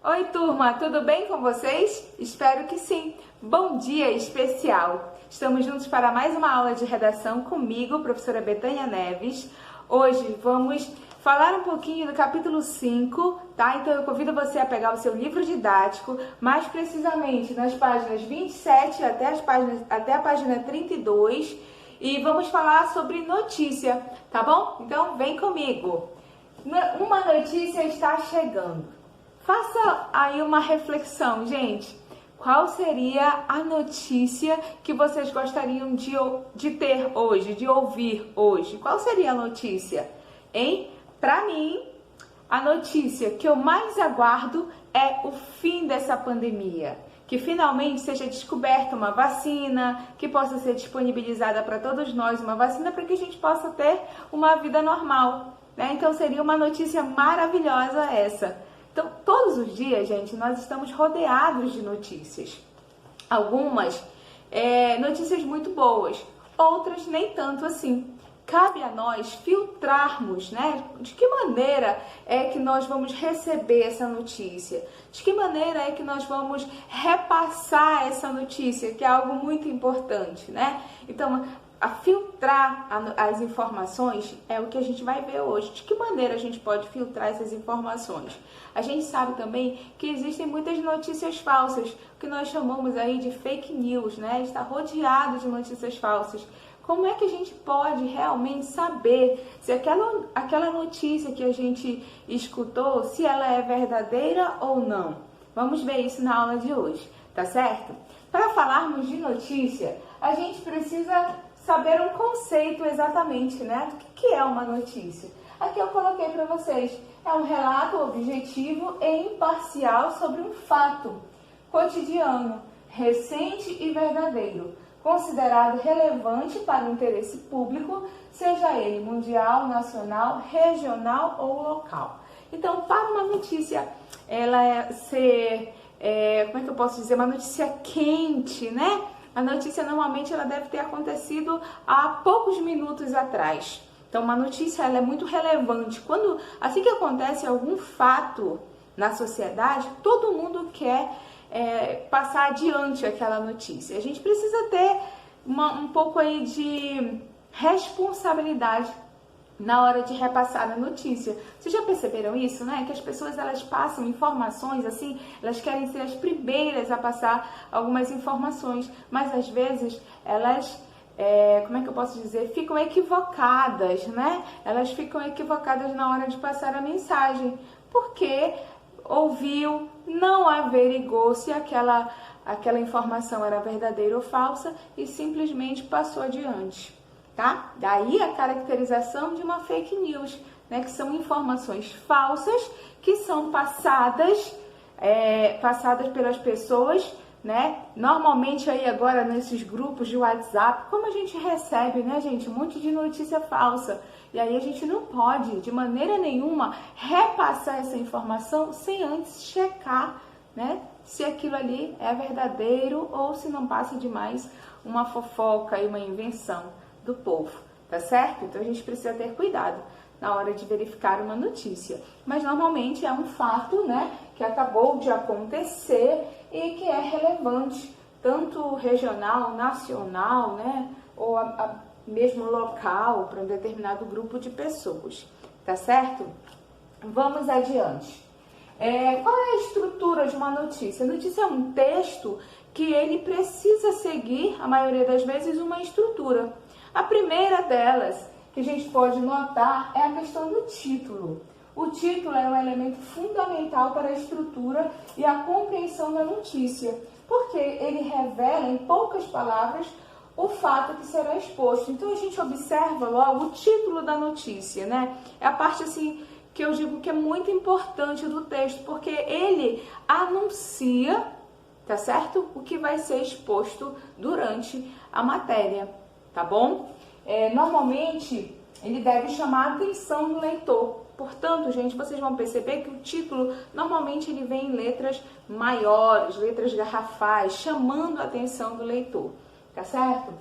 Oi, turma, tudo bem com vocês? Espero que sim. Bom dia especial. Estamos juntos para mais uma aula de redação comigo, professora Betânia Neves. Hoje vamos falar um pouquinho do capítulo 5, tá? Então eu convido você a pegar o seu livro didático, mais precisamente nas páginas 27 até a página 32, e vamos falar sobre notícia, tá bom? Então vem comigo. Uma notícia está chegando. Faça aí uma reflexão, gente. Qual seria a notícia que vocês gostariam de ter hoje, de ouvir hoje? Qual seria a notícia? Hein? Para mim, a notícia que eu mais aguardo é o fim dessa pandemia. Que finalmente seja descoberta uma vacina, que possa ser disponibilizada para todos nós uma vacina para que a gente possa ter uma vida normal, né? Então seria uma notícia maravilhosa essa. Então, todos os dias, gente, nós estamos rodeados de notícias. Algumas notícias muito boas, outras nem tanto assim. Cabe a nós filtrarmos, né? De que maneira é que nós vamos receber essa notícia? De que maneira é que nós vamos repassar essa notícia, que é algo muito importante, né? Então, a filtrar as informações é o que a gente vai ver hoje. De que maneira a gente pode filtrar essas informações? A gente sabe também que existem muitas notícias falsas, o que nós chamamos aí de fake news, né? Está rodeado de notícias falsas. Como é que a gente pode realmente saber se aquela notícia que a gente escutou, se ela é verdadeira ou não? Vamos ver isso na aula de hoje, tá certo? Para falarmos de notícia, a gente precisa saber um conceito exatamente, né? O que é uma notícia? Aqui eu coloquei para vocês. É um relato objetivo e imparcial sobre um fato cotidiano, recente e verdadeiro, considerado relevante para o interesse público, seja ele mundial, nacional, regional ou local. Então, para uma notícia ela ser, como é que eu posso dizer, uma notícia quente, né? A notícia normalmente ela deve ter acontecido há poucos minutos atrás. Então, uma notícia ela é muito relevante. Assim que acontece algum fato na sociedade, todo mundo quer passar adiante aquela notícia. A gente precisa ter um pouco aí de responsabilidade na hora de repassar a notícia. Vocês já perceberam isso, né? Que as pessoas elas passam informações assim, elas querem ser as primeiras a passar algumas informações, mas às vezes elas, como é que eu posso dizer, ficam equivocadas, né? Elas ficam equivocadas na hora de passar a mensagem, porque ouviu, não averigou se aquela informação era verdadeira ou falsa e simplesmente passou adiante. Tá? Daí a caracterização de uma fake news, né? Que são informações falsas que são passadas pelas pessoas, né? Normalmente aí agora nesses grupos de WhatsApp, como a gente recebe, né, gente, um monte de notícia falsa. E aí a gente não pode, de maneira nenhuma, repassar essa informação sem antes checar, né, se aquilo ali é verdadeiro ou se não passa de mais uma fofoca e uma invenção do povo, tá certo? Então a gente precisa ter cuidado na hora de verificar uma notícia. Mas normalmente é um fato, né, que acabou de acontecer e que é relevante, tanto regional, nacional, né, ou mesmo local para um determinado grupo de pessoas, tá certo? Vamos adiante. Qual é a estrutura de uma notícia? A notícia é um texto que ele precisa seguir, a maioria das vezes, uma estrutura. A primeira delas, que a gente pode notar, é a questão do título. O título é um elemento fundamental para a estrutura e a compreensão da notícia, porque ele revela, em poucas palavras, o fato que será exposto. Então, a gente observa logo o título da notícia, né? É a parte, assim, que eu digo que é muito importante do texto, porque ele anuncia, tá certo? O que vai ser exposto durante a matéria, tá bom? Normalmente, ele deve chamar a atenção do leitor. Portanto, gente, vocês vão perceber que o título, normalmente, ele vem em letras maiores, letras garrafais, chamando a atenção do leitor, tá certo?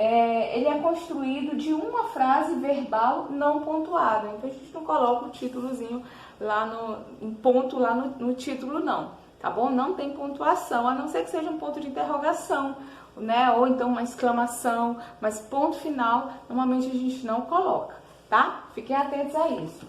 ele é construído de uma frase verbal não pontuada. Então a gente não coloca o títulozinho lá em ponto lá no título não, tá bom? Não tem pontuação, a não ser que seja um ponto de interrogação, né? Ou então uma exclamação, mas ponto final normalmente a gente não coloca, tá? Fiquem atentos a isso.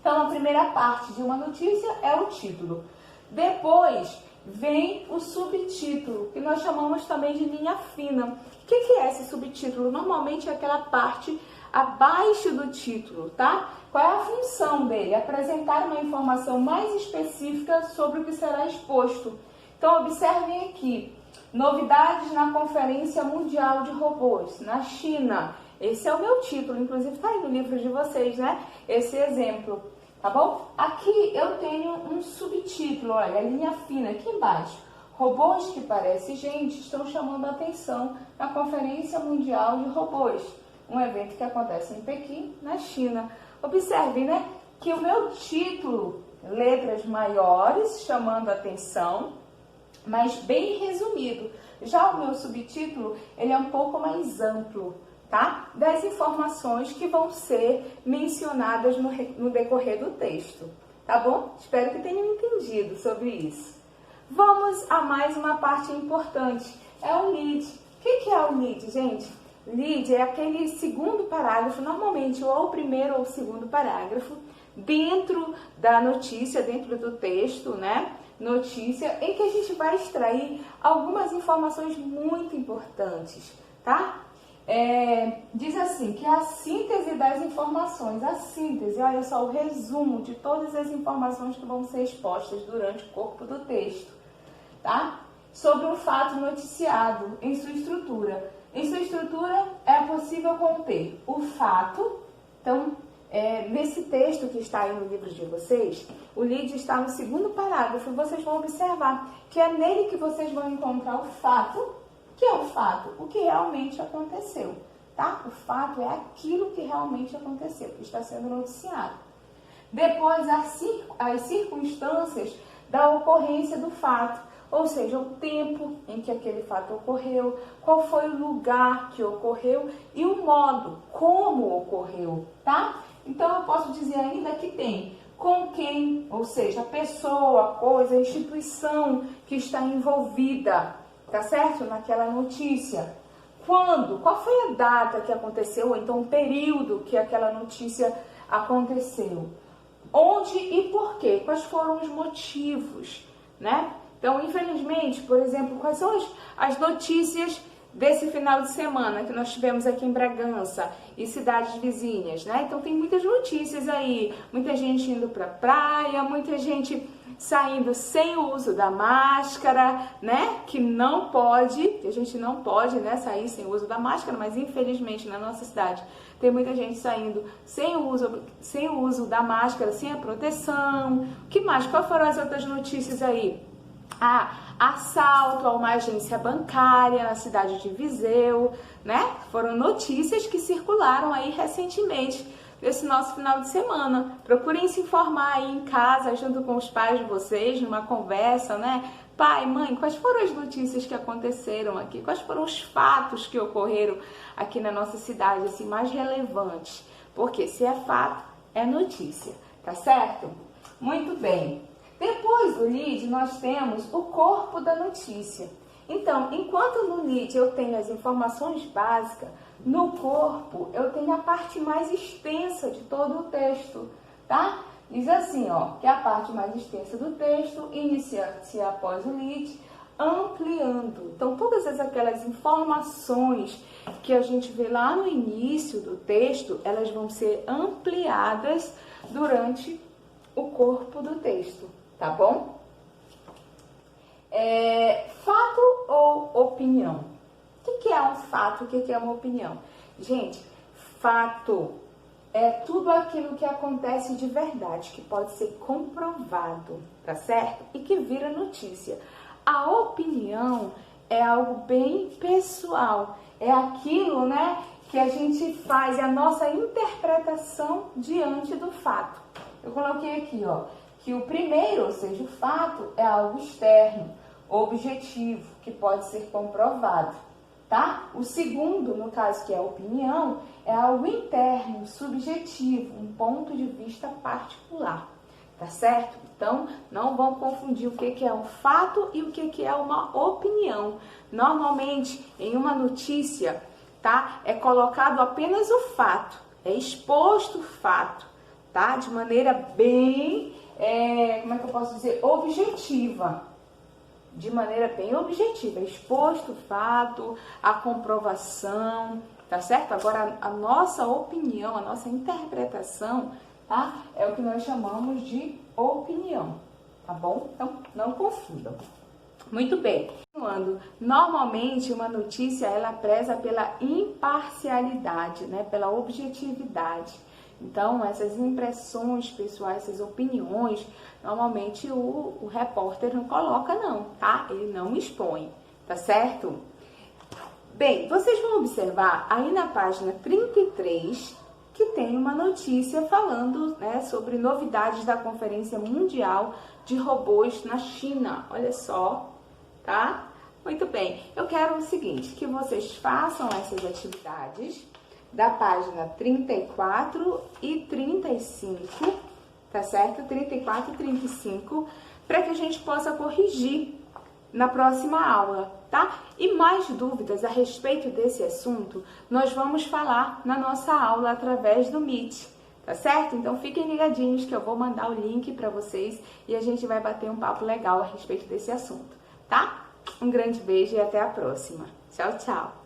Então a primeira parte de uma notícia é o título. Depois vem o subtítulo, que nós chamamos também de linha fina. O que é esse subtítulo? Normalmente é aquela parte abaixo do título, tá? Qual é a função dele? Apresentar uma informação mais específica sobre o que será exposto. Então, observem aqui, novidades na Conferência Mundial de Robôs, na China. Esse é o meu título, inclusive está aí no livro de vocês, né? Esse exemplo. Tá bom? Aqui eu tenho um subtítulo, olha, a linha fina aqui embaixo. Robôs que parecem gente estão chamando a atenção na Conferência Mundial de Robôs, um evento que acontece em Pequim, na China. Observe, né, que o meu título, letras maiores, chamando a atenção, mas bem resumido. Já o meu subtítulo, ele é um pouco mais amplo, tá? Das informações que vão ser mencionadas no decorrer do texto, tá bom? Espero que tenham entendido sobre isso. Vamos a mais uma parte importante, é o lead. O que é o lead, gente? Lead é aquele segundo parágrafo, normalmente ou o primeiro ou o segundo parágrafo, dentro da notícia, dentro do texto, né? Notícia, em que a gente vai extrair algumas informações muito importantes, tá? Diz assim, que é a síntese das informações, a síntese, olha só, o resumo de todas as informações que vão ser expostas durante o corpo do texto, tá? Sobre um fato noticiado em sua estrutura. Em sua estrutura é possível conter o fato, então, nesse texto que está aí no livro de vocês, o lead está no segundo parágrafo, vocês vão observar que é nele que vocês vão encontrar o fato. O que é o fato? O que realmente aconteceu, tá? O fato é aquilo que realmente aconteceu, que está sendo noticiado. Depois, as circunstâncias da ocorrência do fato, ou seja, o tempo em que aquele fato ocorreu, qual foi o lugar que ocorreu e o modo, como ocorreu, tá? Então, eu posso dizer ainda que tem com quem, ou seja, a pessoa, a coisa, a instituição que está envolvida, tá certo? Naquela notícia. Quando? Qual foi a data que aconteceu, ou então o período que aquela notícia aconteceu? Onde e por quê? Quais foram os motivos, né? Então, infelizmente, por exemplo, quais são as notícias desse final de semana que nós tivemos aqui em Bragança e cidades vizinhas, né? Então, tem muitas notícias aí, muita gente indo para a praia, muita gente saindo sem o uso da máscara, né? Que não pode, que a gente não pode, né, sair sem o uso da máscara, mas infelizmente na nossa cidade tem muita gente saindo sem o uso da máscara, sem a proteção. O que mais? Quais foram as outras notícias aí? Assalto a uma agência bancária na cidade de Viseu, né? Foram notícias que circularam aí recentemente, esse nosso final de semana. Procurem se informar aí em casa, junto com os pais de vocês, numa conversa, né? Pai, mãe, quais foram as notícias que aconteceram aqui? Quais foram os fatos que ocorreram aqui na nossa cidade, assim, mais relevantes? Porque se é fato, é notícia, tá certo? Muito bem. Depois do lead, nós temos o corpo da notícia. Então, enquanto no lead eu tenho as informações básicas, no corpo eu tenho a parte mais extensa de todo o texto, tá? Diz assim, ó, que a parte mais extensa do texto inicia-se após o lead, ampliando. Então, todas aquelas informações que a gente vê lá no início do texto, elas vão ser ampliadas durante o corpo do texto. Tá bom? Fato ou opinião? O que é um fato? O que é uma opinião? Gente, fato é tudo aquilo que acontece de verdade, que pode ser comprovado, tá certo? E que vira notícia. A opinião é algo bem pessoal. É aquilo, né, que a gente faz, é a nossa interpretação diante do fato. Eu coloquei aqui, ó, que o primeiro, ou seja, o fato, é algo externo, objetivo, que pode ser comprovado, tá? O segundo, no caso que é a opinião, é algo interno, subjetivo, um ponto de vista particular, tá certo? Então, não vão confundir o que é um fato e o que é uma opinião. Normalmente, em uma notícia, tá? É colocado apenas o fato, é exposto o fato, tá? De maneira bem, como é que eu posso dizer, objetiva. De maneira bem objetiva, é exposto o fato, a comprovação, tá certo? Agora, a nossa opinião, a nossa interpretação, tá? É o que nós chamamos de opinião, tá bom? Então, não confundam. Muito bem. Continuando, normalmente uma notícia, ela preza pela imparcialidade, né? Pela objetividade. Então, essas impressões pessoais, essas opiniões, normalmente o repórter não coloca não, tá? Ele não expõe, tá certo? Bem, vocês vão observar aí na página 33 que tem uma notícia falando, né, sobre novidades da Conferência Mundial de Robôs na China. Olha só, tá? Muito bem. Eu quero o seguinte, que vocês façam essas atividades da página 34 e 35, tá certo? 34 e 35, para que a gente possa corrigir na próxima aula, tá? E mais dúvidas a respeito desse assunto, nós vamos falar na nossa aula através do Meet, tá certo? Então fiquem ligadinhos que eu vou mandar o link para vocês e a gente vai bater um papo legal a respeito desse assunto, tá? Um grande beijo e até a próxima. Tchau, tchau!